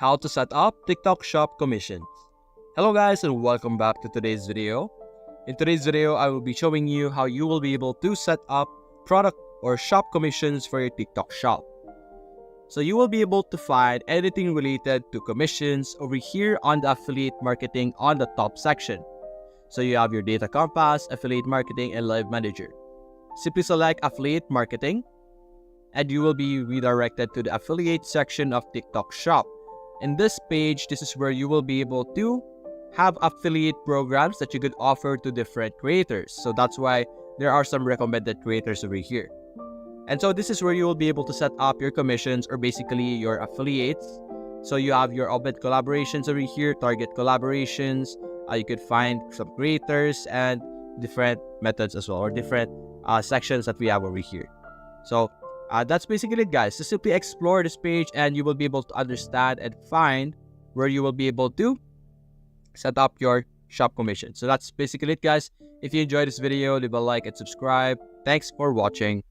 how to set up TikTok Shop commissions. Hello guys and welcome back to today's video. In today's video, I will be showing you how you will be able to set up product or shop commissions for your TikTok shop. So you will be able to find anything related to commissions over here on the affiliate marketing on the top section. So you have your data compass, affiliate marketing, and live manager. Simply select affiliate marketing and you will be redirected to the affiliate section of TikTok shop. In this page, this is where you will be able to have affiliate programs that you could offer to different creators. So that's why there are some recommended creators over here. And so this is where you will be able to set up your commissions or basically your affiliates. So you have your open collaborations over here, target collaborations. You could find some creators and different methods as well, or different sections that we have over here. So that's basically it, guys. So simply explore this page and you will be able to understand and find where you will be able to set up your shop commission. So that's basically it, guys. If you enjoyed this video, leave a like and subscribe. Thanks for watching.